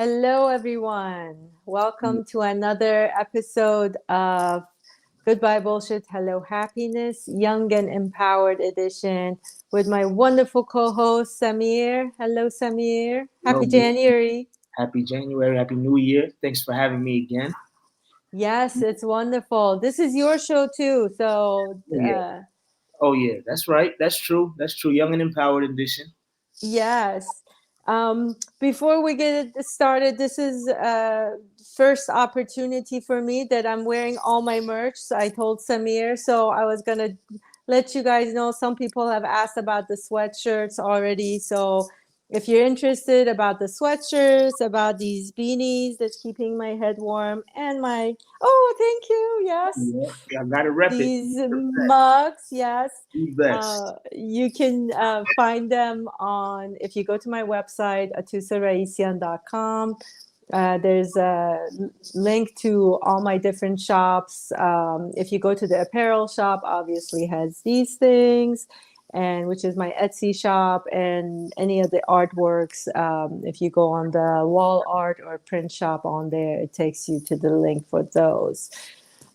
Hello, everyone. Welcome to another episode of Goodbye Bullshit, Hello Happiness, Young and Empowered Edition with my wonderful co host, Samir. Hello, Samir. Hello, Happy January. happy January, happy New Year. Thanks for having me again. Yes, it's wonderful. This is your show, too. So, Oh yeah, oh yeah, that's right. That's true. That's true. Young and Empowered edition. yes. Before we get it started, this is first opportunity for me that I'm wearing all my merch. So I told Samir, so I was gonna let you guys know. Some people have asked about the sweatshirts already, so if you're interested about the sweatshirts, about these beanies that's keeping my head warm, and my thank you, yes, Yeah, I gotta rep it. these mugs, yes. The best. You can find them on, if you go to my website, atousaraissyan.com. There's a link to all my different shops. If you go to the apparel shop, obviously has these things, and which is my Etsy shop, and any of the artworks. If you go on the wall art or print shop on there, it takes you to the link for those.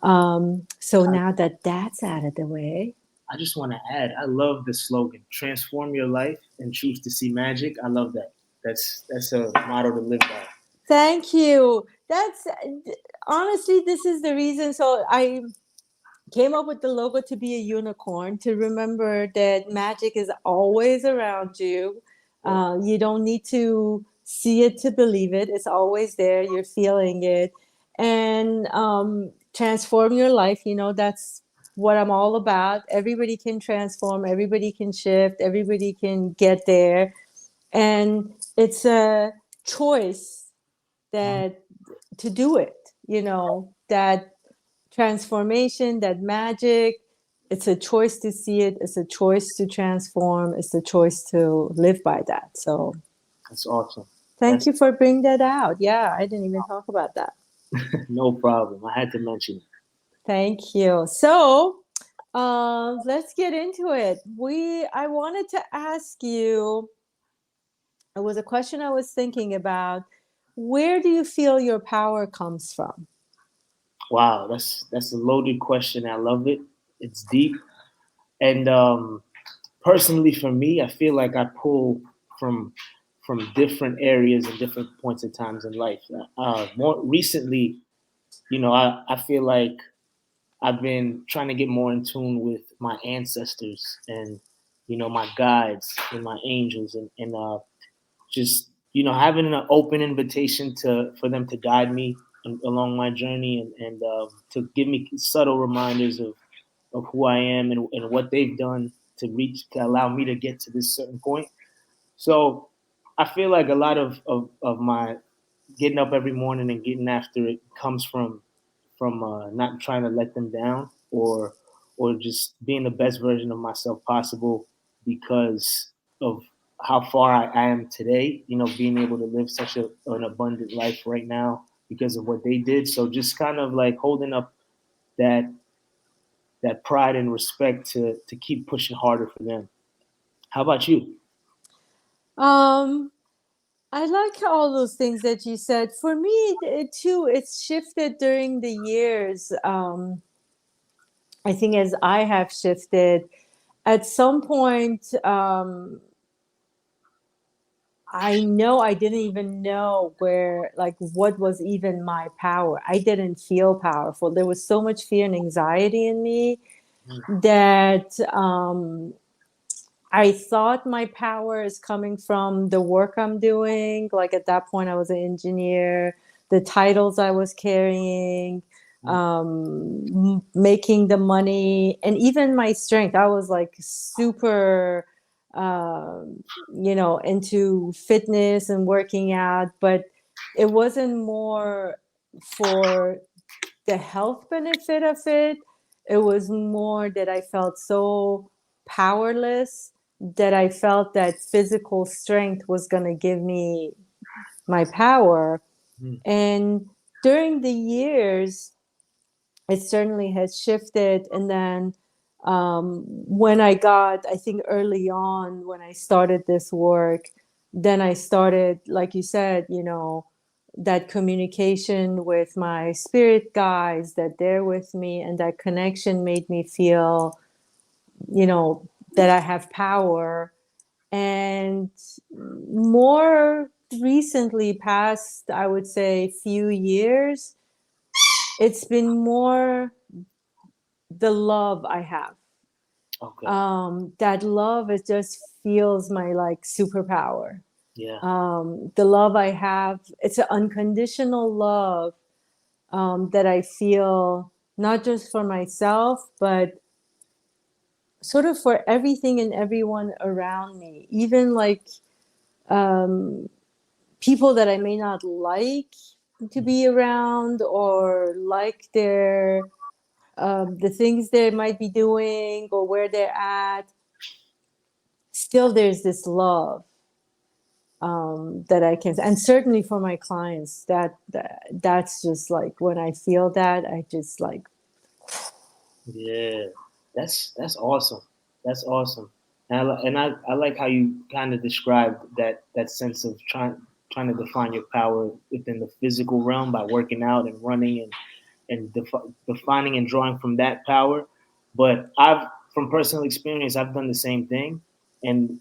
So I, now that that's out of the way, I just want to add. I love the slogan: "Transform your life and choose to see magic." I love that. That's a motto to live by. thank you. That's honestly, this is the reason. So I came up with the logo to be a unicorn, to remember that magic is always around you. Yeah. You don't need to see it to believe it. It's always there. You're feeling it. And transform your life. That's what I'm all about. Everybody can transform, everybody can shift, everybody can get there. And it's a choice that to do it, that transformation, that magic. It's a choice to see it. It's a choice to transform. It's a choice to live by that. So That's awesome. thank That's you for bringing that out. Yeah, I didn't even talk about that. no problem. I had to mention it. Thank you. So let's get into it. I wanted to ask you, it was a question I was thinking about. Where do you feel your power comes from? Wow, that's a loaded question. I love it. It's deep, and personally for me, I feel like I pull from from different areas and different points of times in life. More recently, I feel like I've been trying to get more in tune with my ancestors and my guides and my angels and just having an open invitation to for them to guide me along my journey and to give me subtle reminders of who I am and what they've done to allow me to get to this certain point. So I feel like a lot of my getting up every morning and getting after it comes from not trying to let them down or just being the best version of myself possible because of how far I am today. Being able to live such an abundant life right now because of what they did. So just kind of like holding up that that pride and respect to keep pushing harder for them. How about you? Um, I like all those things that you said. For me, too, it's shifted during the years. I think as I have shifted, at some point, I know I didn't even know where, like, what was even my power. I didn't feel powerful. There was so much fear and anxiety in me that I thought my power is coming from the work I'm doing. Like at that point, I was an engineer, the titles I was carrying, making the money, and even my strength. I was like super, into fitness and working out, but it wasn't more for the health benefit of it. It was more that I felt so powerless, that I felt that physical strength was going to give me my power. Mm. And during the years, it certainly has shifted. And then when I think early on, when I started this work, then I started, like you said, that communication with my spirit guides, that they're with me, and that connection made me feel, that I have power. And more recently, past, I would say, few years, it's been more the love I have. Okay. That love, it just feels my like superpower. Yeah. The love I have, it's an unconditional love, that I feel not just for myself, but sort of for everything and everyone around me, even like people that I may not like to be around, or like their the things they might be doing or where they're at. Still, there's this love that I can, and certainly for my clients, that's just like when I feel that, I just like. Yeah, that's awesome. That's awesome. And I like how you kind of described that sense of trying to define your power within the physical realm by working out and running and defining and drawing from that power. But from personal experience, I've done the same thing, and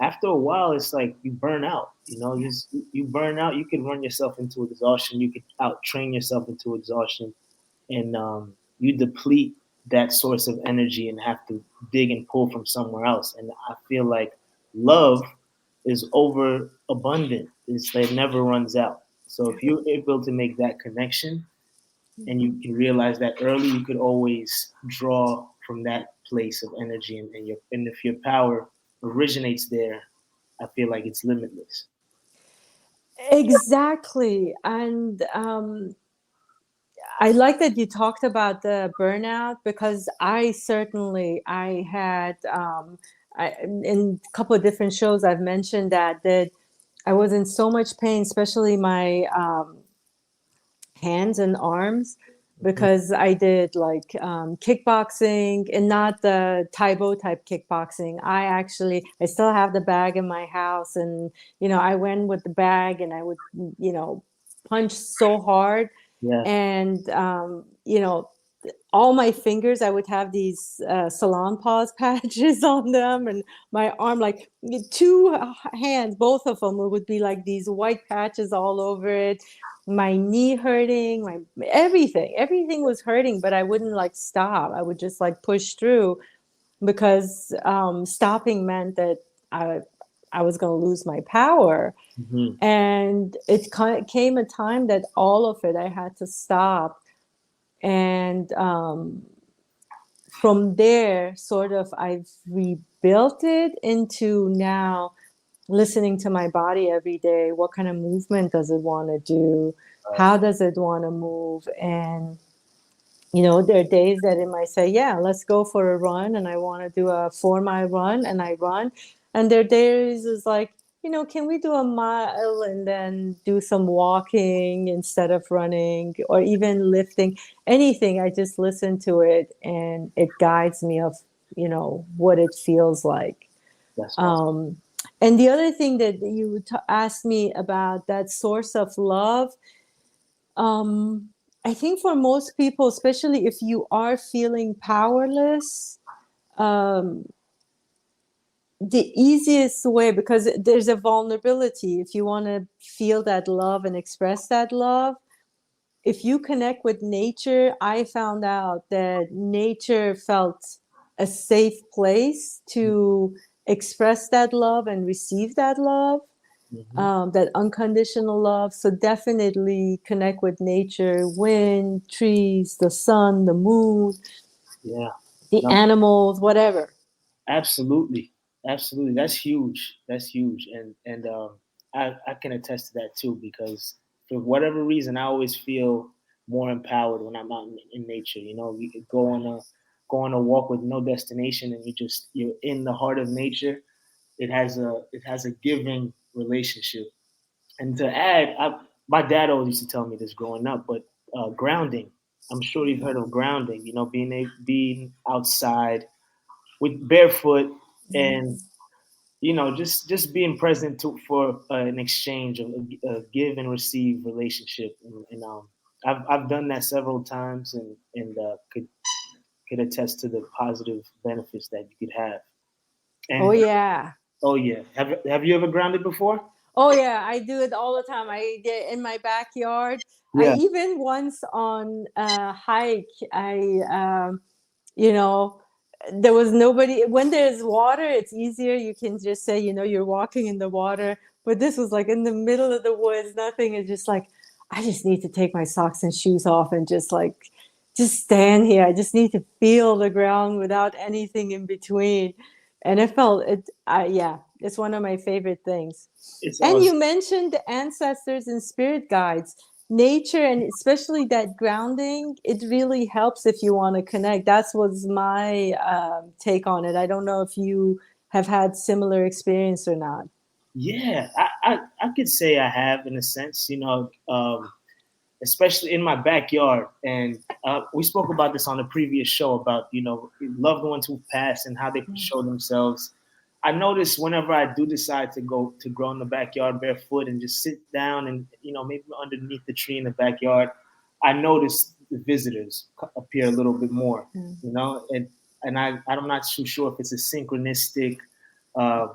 after a while, it's like you burn out. You burn out. You can run yourself into exhaustion. You could out train yourself into exhaustion, and you deplete that source of energy and have to dig and pull from somewhere else. And I feel like love is over abundant. It never runs out. So if you're able to make that connection and you can realize that early, you could always draw from that place of energy, and if your power originates there, I feel like it's limitless. Exactly. And I like that you talked about the burnout, because I had, in a couple of different shows, I've mentioned that I was in so much pain, especially my hands and arms, Mm-hmm. because I did like kickboxing, and not the Taibo type kickboxing. I still have the bag in my house, and I went with the bag, and I would punch so hard, Yeah, and all my fingers, I would have these salon paws patches on them, and my arm, like two hands, both of them would be like these white patches all over it. My knee hurting, my everything was hurting, but I wouldn't like stop. I would just like push through, because stopping meant that I I was going to lose my power. mm-hmm. And it came a time that all of it, I had to stop. And from there, sort of, I've rebuilt it into now listening to my body every day. What kind of movement does it want to do? How does it want to move? And there are days that it might say, yeah, let's go for a run. And I want to do a 4-mile run, and I run. And there are days is like, can we do a mile and then do some walking instead of running, or even lifting, anything. I just listen to it, and it guides me of, what it feels like. That's awesome. And the other thing that you asked me about, that source of love, I think for most people, especially if you are feeling powerless, um, the easiest way, because there's a vulnerability, if you want to feel that love and express that love, if you connect with nature, I found out that nature felt a safe place to express that love and receive that love. Mm-hmm. That unconditional love. So definitely connect with nature, wind, trees, the sun, the moon, Yeah. the No, animals, whatever. absolutely, absolutely. That's huge. That's huge, and I can attest to that too because for whatever reason, I always feel more empowered when I'm out in nature. We could go on a walk with no destination, and you're in the heart of nature. It has a giving relationship. And to add, my dad always used to tell me this growing up, but grounding. I'm sure you've heard of grounding. Being outside with barefoot and Yes. just being present for an exchange of a give and receive relationship, and I've done that several times, and could attest to the positive benefits that you could have. Oh And yeah. oh yeah, have you ever grounded before? Oh yeah, I do it all the time. I get in my backyard. I Yeah. even once on a hike, you know, there was nobody. When there's water, it's easier. You can just say, you're walking in the water. But this was like in the middle of the woods, nothing. It's just like, I just need to take my socks and shoes off and just stand here. I just need to feel the ground without anything in between. And it felt it. Yeah, it's one of my favorite things. It's And you awesome. mentioned ancestors and spirit guides. Nature and especially that grounding, it really helps if you want to connect. That's was my take on it. I don't know if you have had similar experience or not. Yeah, I could say I have in a sense, especially in my backyard. And we spoke about this on a previous show about loved ones who passed and how they show themselves. I notice whenever I do decide to go to grow in the backyard barefoot and just sit down and maybe underneath the tree in the backyard, I notice the visitors appear a little bit more. Mm. And I'm not too sure if it's a synchronistic uh,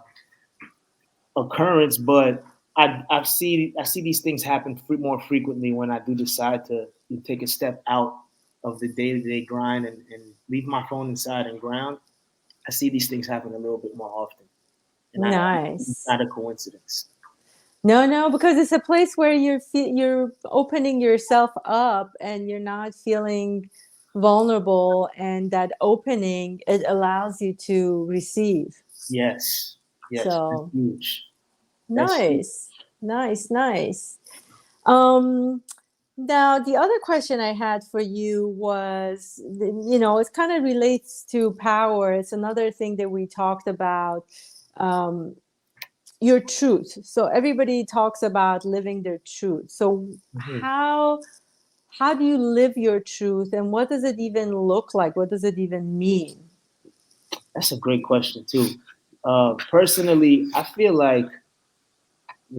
occurrence, but I see these things happen more frequently when I do decide to take a step out of the day to day grind and leave my phone inside and ground. I see these things happen a little bit more often, and it's Nice. not a coincidence. No, no, because it's a place where you're opening yourself up and you're not feeling vulnerable, and that opening, it allows you to receive. Yes, yes, that's So huge. That's huge. nice, nice, nice. Um, Now, the other question I had for you was, it kind of relates to power. It's another thing that we talked about, um, your truth. So everybody talks about living their truth. So Mhm. how do you live your truth, and what does it even look like? What does it even mean? That's a great question too. Personally, I feel like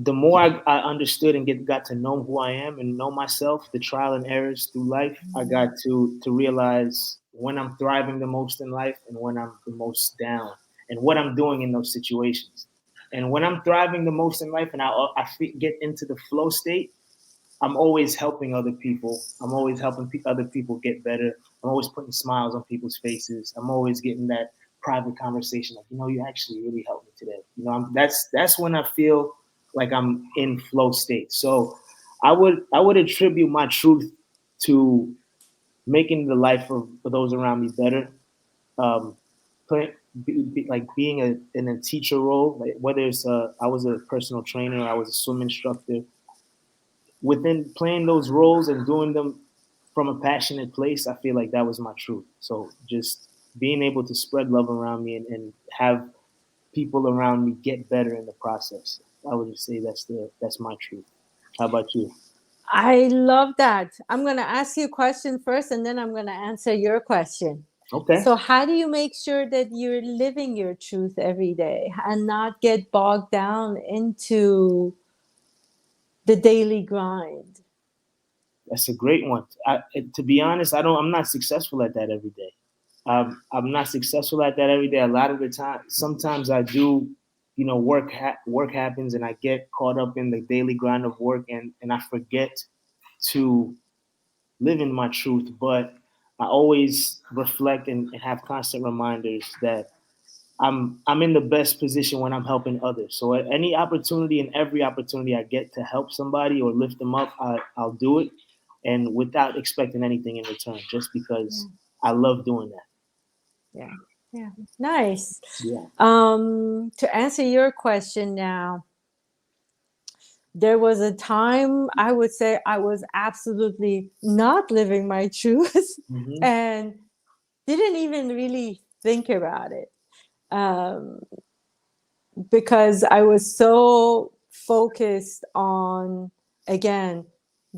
the more I understood and got to know who I am and know myself, the trial and errors through life, I got to realize when I'm thriving the most in life and when I'm the most down, and what I'm doing in those situations. And when I'm thriving the most in life and get into the flow state, I'm always helping other people. I'm always helping other people get better. I'm always putting smiles on people's faces. I'm always getting that private conversation, like, you actually really helped me today. That's when I feel like I'm in flow state. So I would attribute my truth to making the life of those around me better. Um, like being in a teacher role, like whether I was a personal trainer, I was a swim instructor, within playing those roles and doing them from a passionate place, I feel like that was my truth. So just being able to spread love around me and have people around me get better in the process. I would just say that's my truth. How about you? I love that. I'm going to ask you a question first, and then I'm going to answer your question. Okay. So, how do you make sure that you're living your truth every day and not get bogged down into the daily grind? That's a great one. To be honest, I'm not successful at that every day. I'm not successful at that every day. A lot of the time, sometimes I do, work happens and I get caught up in the daily grind of work, and I forget to live in my truth. But I always reflect and have constant reminders that I'm in the best position when I'm helping others. So at any opportunity and every opportunity I get to help somebody or lift them up, I'll do it, and without expecting anything in return, just Yeah, because I love doing that. yeah, yeah. Nice. Yeah. To answer your question now, there was a time I would say I was absolutely not living my truth Hmm. and didn't even really think about it. Um, because I was so focused on, again,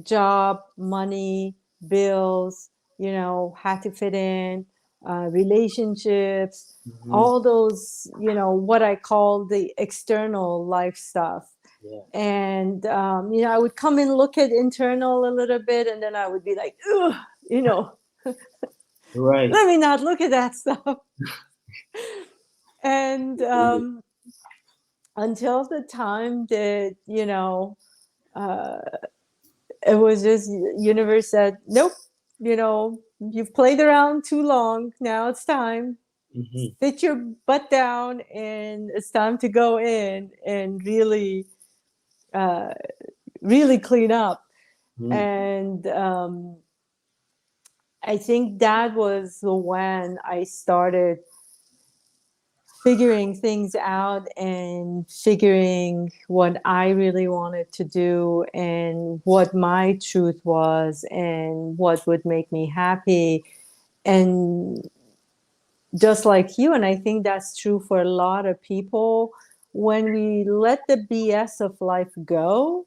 job, money, bills, had to fit in. relationships, Mm-hmm. all those, what I call the external life stuff. Yeah. And, I would come and look at internal a little bit, and then I would be like, ugh, Right. let me not look at that stuff. And until the time that, uh, it was just universe said, nope, you've played around too long. Now it's time. Mm-hmm. Sit your butt down, and it's time to go in and really, really clean up. Mm-hmm. And I think that was when I started figuring things out and figuring what I really wanted to do and what my truth was and what would make me happy. And just like you, and I think that's true for a lot of people, when we let the BS of life go,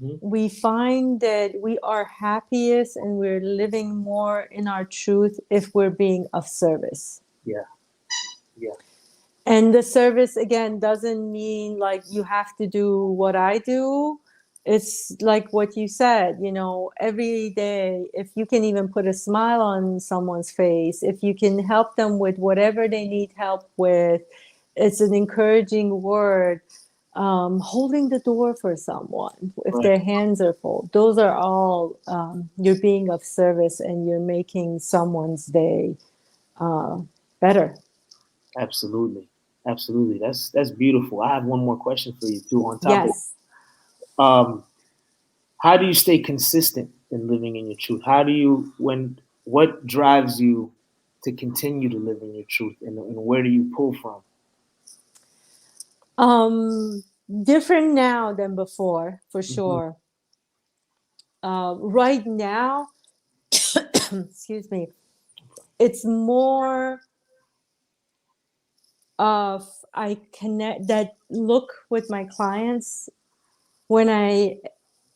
Mm-hmm. we find that we are happiest and we're living more in our truth if we're being of service. Yeah. Yeah. And the service, again, doesn't mean like you have to do what I do. It's like what you said, every day, if you can even put a smile on someone's face, if you can help them with whatever they need help with, it's an encouraging word. Holding the door for someone if Right. their hands are full, those are all, you're being of service and you're making someone's day better. Absolutely. Absolutely. That's beautiful. I have one more question for you too. On top of, Yes. um, how do you stay consistent in living in your truth? How do you what drives you to continue to live in your truth, and where do you pull from? Um, Different now than before, for Mm-hmm. sure. Right now, excuse me, it's more of I connect that look with my clients when I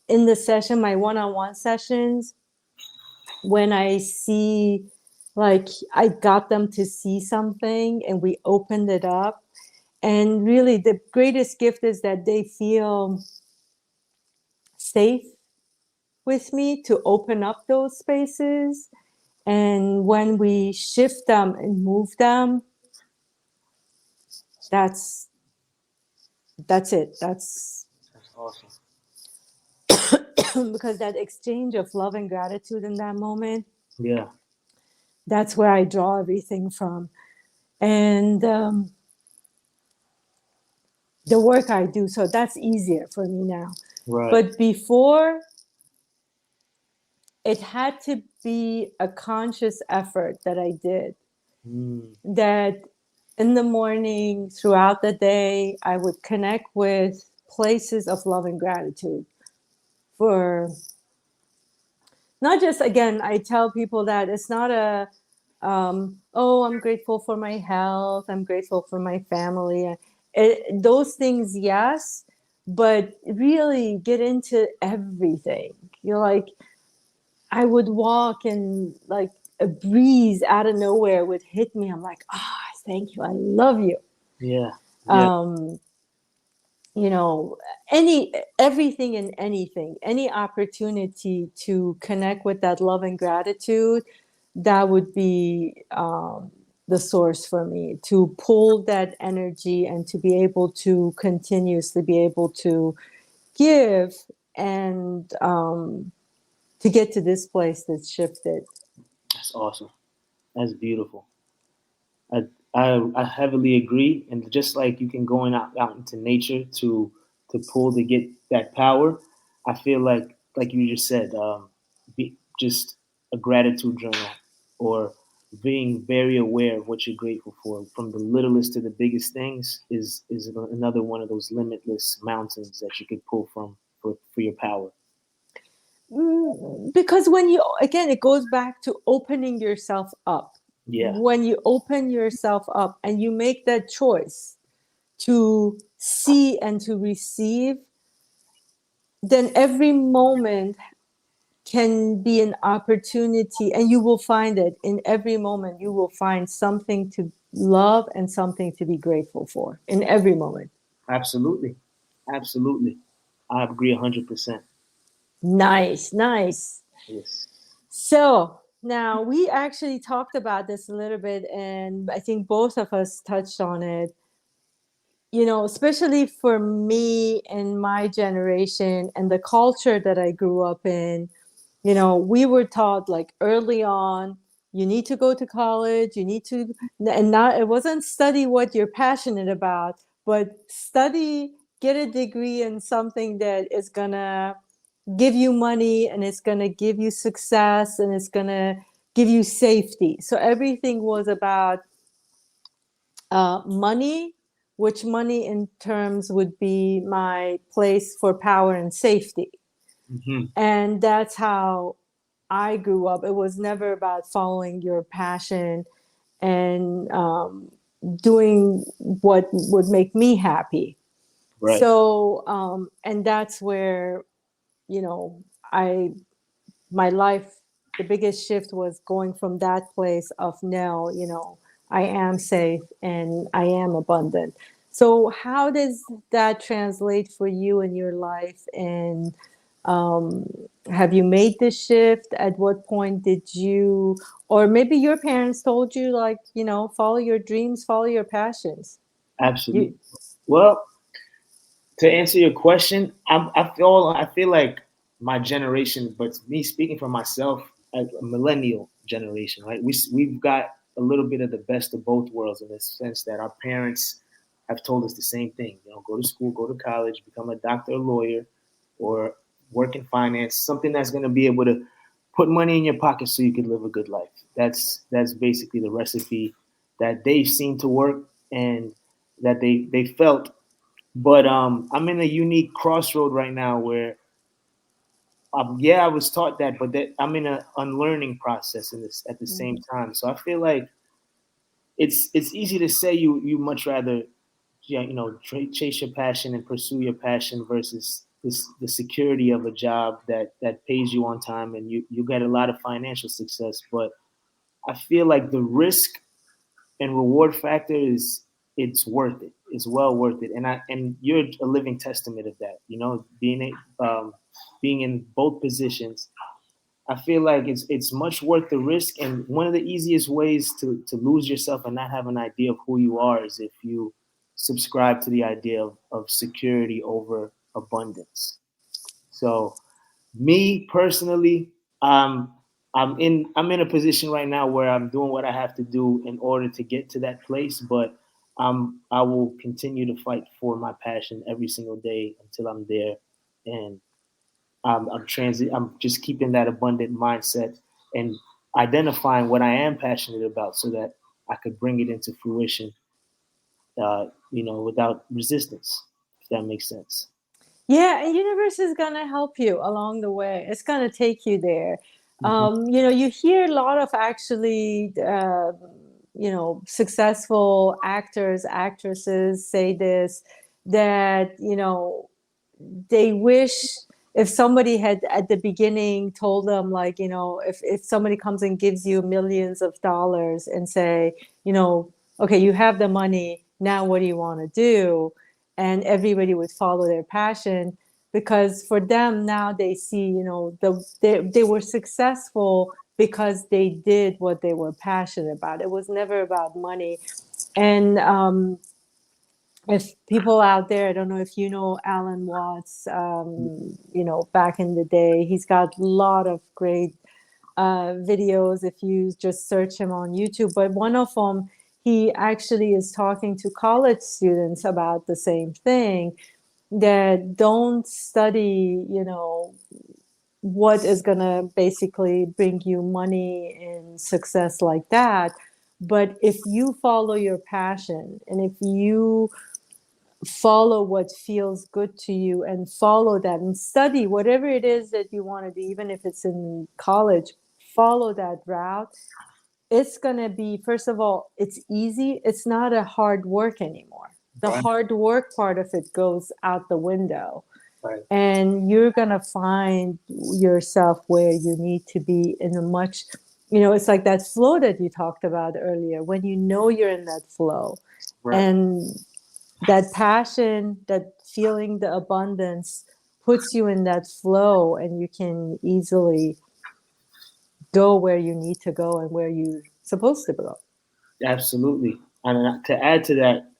in the session, my one-on-one sessions, when I see like I got them to see something and we opened it up. And really the greatest gift is that they feel safe with me to open up those spaces. And when we shift them and move them, that's it. That's That's awesome. because that exchange of love and gratitude in that moment, Yeah. that's where I draw everything from. And the work I do, so that's easier for me now. Right. But before, it had to be a conscious effort that I did, Mm. that in the morning, throughout the day, I would connect with places of love and gratitude for not just, again, I tell people that it's not a, oh, I'm grateful for my health, I'm grateful for my family. Those things, yes, but really get into everything. You're like, I would walk and like a breeze out of nowhere would hit me. I'm like, thank you. I love you. Yeah. Yeah. Um, you know, everything and anything, any opportunity to connect with that love and gratitude, that would be the source for me to pull that energy and to be able to continuously be able to give and to get to this place that's shifted. That's awesome. That's beautiful. I, I heavily agree. And just like you can go out into nature to pull to get that power, I feel like you just said, just a gratitude journal or being very aware of what you're grateful for, from the littlest to the biggest things, is another one of those limitless mountains that you could pull from for your power. Because when you, again, it goes back to opening yourself up. Yeah. When you open yourself up and you make that choice to see and to receive, then every moment can be an opportunity, and you will find it in every moment. You will find something to love and something to be grateful for in every moment. Absolutely. Absolutely. I agree 100%. Nice, nice. Yes. So now we actually talked about this a little bit, and I think both of us touched on it. You know, especially for me and my generation and the culture that I grew up in, you know, we were taught like early on, you need to go to college, you need to, and not, it wasn't study what you're passionate about, but study, get a degree in something that is gonna give you money and it's gonna give you success and it's gonna give you safety. So everything was about money, which money in terms would be my place for power and safety. Hmm. And that's how I grew up. It was never about following your passion and doing what would make me happy. Right. So, and that's where, you know, I my life, the biggest shift was going from that place of no, you know, I am safe and I am abundant. So how does that translate for you in your life? And um, have you made this shift? At what point did you, or maybe your parents told you, like, you know, follow your dreams, follow your passions? You, Absolutely. Well, to answer your question, I feel like my generation, but me speaking for myself, as a millennial generation, right? We've got a little bit of the best of both worlds in the sense that our parents have told us the same thing. You know, go to school, go to college, become a doctor, a lawyer, or work in finance, something that's going to be able to put money in your pocket so you can live a good life. That's basically the recipe that they've seen to work and that they felt, but I'm in a unique crossroad right now where, yeah, I was taught that, but that I'm in an unlearning process in this at the same Mhm. time. So I feel like it's easy to say you much rather, yeah, chase your passion and pursue your passion versus the security of a job that pays you on time and you get a lot of financial success. But I feel like the risk and reward factor is, it's worth it. It's well worth it, and you're a living testament of that. You know, being in both positions, I feel like it's much worth the risk. And one of the easiest ways to lose yourself and not have an idea of who you are is if you subscribe to the idea of security over abundance. So me personally, um, I'm in a position right now where I'm doing what I have to do in order to get to that place, but I will continue to fight for my passion every single day until I'm there, and I'm just keeping that abundant mindset and identifying what I am passionate about so that I could bring it into fruition, without resistance, if that makes sense. Yeah, and universe is gonna help you along the way. It's gonna take you there. Hmm. You know, you hear a lot of actually, you know, successful actors, actresses say this, that, you know, they wish if somebody had at the beginning told them, like, you know, if somebody comes and gives you millions of dollars and say, you know, okay, you have the money, now what do you want to do? And everybody would follow their passion, because for them now they see, you know, they were successful because they did what they were passionate about. It was never about money. And if people out there, I don't know if you know Alan Watts, you know, back in the day, he's got a lot of great videos if you just search him on YouTube. But one of them, he actually is talking to college students about the same thing, that don't study, you know, what is going to basically bring you money and success like that. But if you follow your passion and if you follow what feels good to you and follow that and study whatever it is that you want to do, even if it's in college, follow that route. It's going to be, first of all, it's easy. It's not a hard work anymore. The Right. hard work part of it goes out the window. Right. and you're going to find yourself where you need to be in a much, it's like that flow that you talked about earlier, when you know you're in that flow. Right. And that passion, that feeling the abundance puts you in that flow, and you can easily go where you need to go and where you're supposed to go. Absolutely. And to add to that,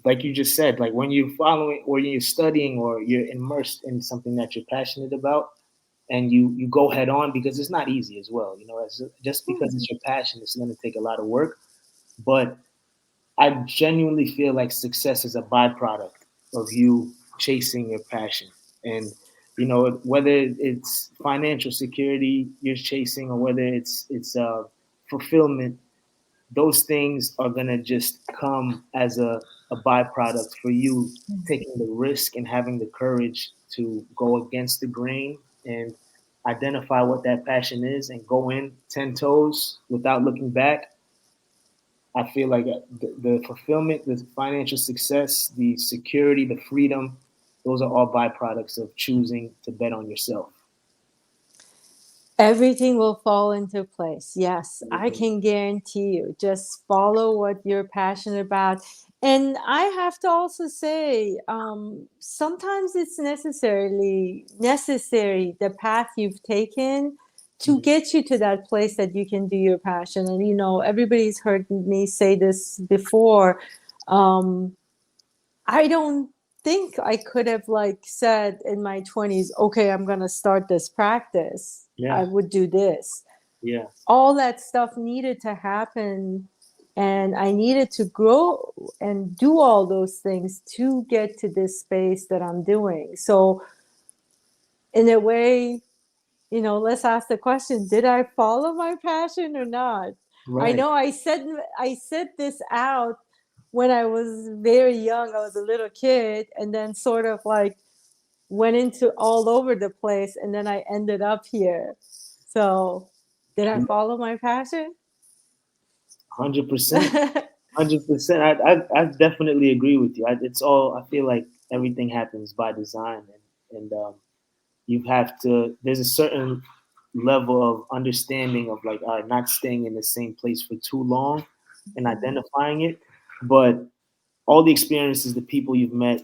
like you just said, like when you're following or you're studying or you're immersed in something that you're passionate about, and you go head on, because it's not easy as well. Just because it's your passion, it's going to take a lot of work. But I genuinely feel like success is a byproduct of you chasing your passion. And whether it's financial security you're chasing, or whether it's fulfillment, those things are gonna just come as a byproduct for you taking the risk and having the courage to go against the grain and identify what that passion is and go in 10 toes without looking back. I feel like the fulfillment, the financial success, the security, the freedom, those are all byproducts of choosing to bet on yourself. Everything will fall into place. Yes, I Everything. can guarantee you. Just follow what you're passionate about. And I have to also say, sometimes it's necessary the path you've taken to Mhm. get you to that place that you can do your passion. And everybody's heard me say this before. Um, I don't think I could have said in my 20s, okay, I'm going to start this practice. I Yeah, would do this. yeah, All that stuff needed to happen, and I needed to grow and do all those things to get to this space that I'm doing. So in a way, let's ask the question, did I follow my passion or not? I right. know I said this out when I was very young. I was a little kid, and then sort of went into all over the place, and then I ended up here. So did I follow my passion? 100%. 100%. I definitely agree with you. It's all. I feel like everything happens by design, and you have to. There's a certain level of understanding of like, not staying in the same place for too long, and identifying it. But all the experiences, the people you've met,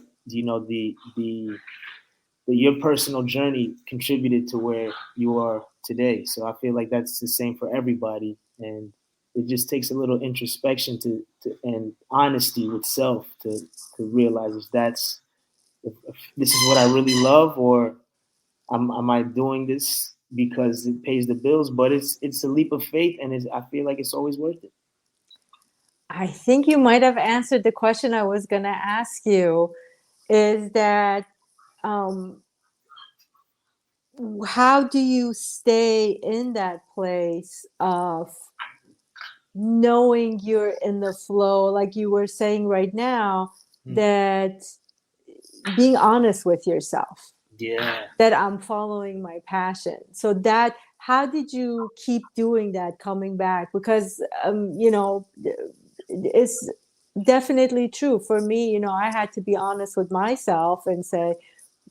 your personal journey contributed to where you are today. So I feel like that's the same for everybody, and it just takes a little introspection and honesty with self to realize if this is what I really love, or am I doing this because it pays the bills? But it's a leap of faith, and I feel like it's always worth it. I think you might have answered the question I was going to ask you, is that um, how do you stay in that place of knowing you're in the flow, like you were saying right now, Hmm. that being honest with yourself, Yeah. that I'm following my passion. So that, how did you keep doing that, coming back? Because it's definitely true for me. I had to be honest with myself and say,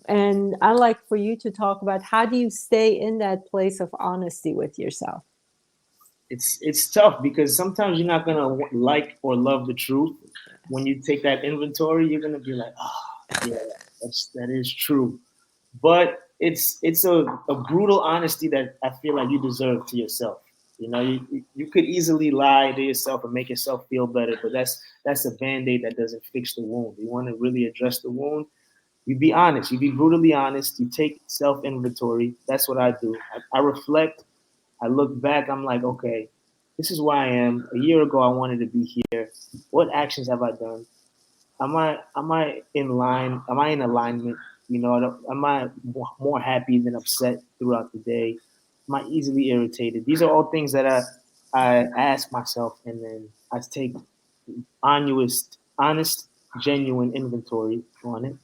and I like for you to talk about, how do you stay in that place of honesty with yourself? It's tough because sometimes you're not gonna like or love the truth. When you take that inventory, you're gonna be like, oh, yeah, that is true. But it's a brutal honesty that I feel like you deserve to yourself. You could easily lie to yourself and make yourself feel better, but that's a band-aid that doesn't fix the wound. You want to really address the wound, you be honest. You be brutally honest. You take self inventory. That's what I do. I reflect. I look back. I'm like, okay, this is where I am. A year ago, I wanted to be here. What actions have I done? Am I in line? Am I in alignment? Am I more happy than upset throughout the day? Am I easily irritated? These are all things that I ask myself, and then I take honest, genuine inventory on it.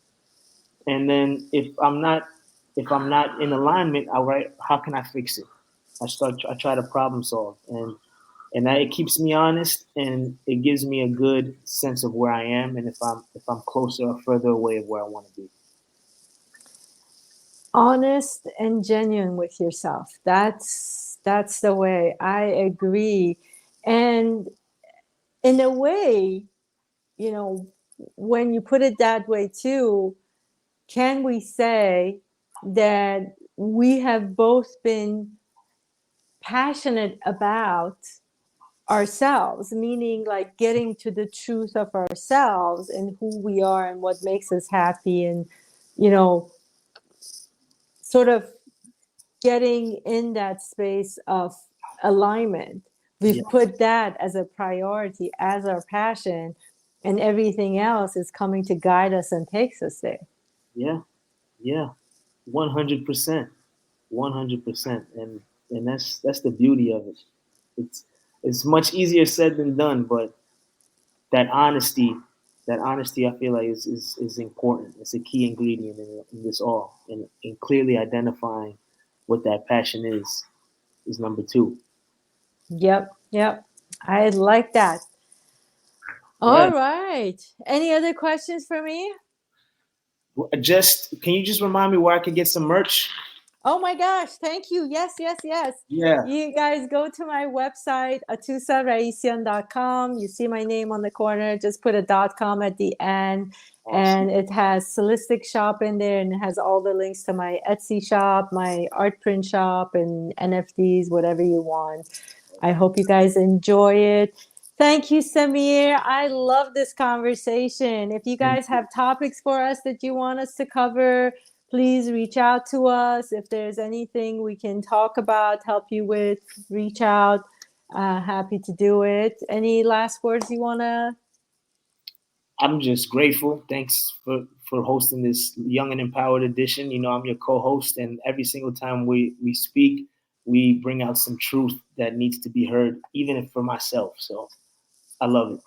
And then if I'm not in alignment, I write, how can I fix it? I try to problem solve, and that it keeps me honest, and it gives me a good sense of where I am, and if I'm closer or further away of where I want to be. Honest and genuine with yourself. That's the way. I agree. And in a way, you know, when you put it that way too, can we say that we have both been passionate about ourselves, meaning like getting to the truth of ourselves and who we are and what makes us happy, and you know, sort of getting in that space of alignment. We've Yes. put that as a priority, as our passion, and everything else is coming to guide us and takes us there. Yeah. Yeah. 100%. 100%. And that's the beauty of it. It's it's much easier said than done, but that honesty, that honesty, I feel like is important. It's a key ingredient in this all, and clearly identifying what that passion is number two. Yep, yep. I like that. Yeah. All right. Any other questions for me? Just can you just remind me where I can get some merch? Oh my gosh, thank you. Yes, yes, yes. Yeah. You guys go to my website, atousaraisian.com. You see my name on the corner. Just put a .com at the end. Awesome. And it has Solistic Shop in there, and it has all the links to my Etsy shop, my art print shop, and NFTs, whatever you want. I hope you guys enjoy it. Thank you, Samir. I love this conversation. If you guys have topics for us that you want us to cover, please reach out to us. If there's anything we can talk about, help you with, reach out. Happy to do it. Any last words you want to? I'm just grateful. Thanks for hosting this Young and Empowered edition. You know, I'm your co-host, and every single time we speak, we bring out some truth that needs to be heard, even if for myself. So I love it.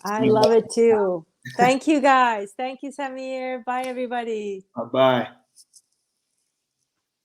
I See you love guys it next time. too. Thank you, guys. Thank you, Samir. Bye, everybody. Bye bye.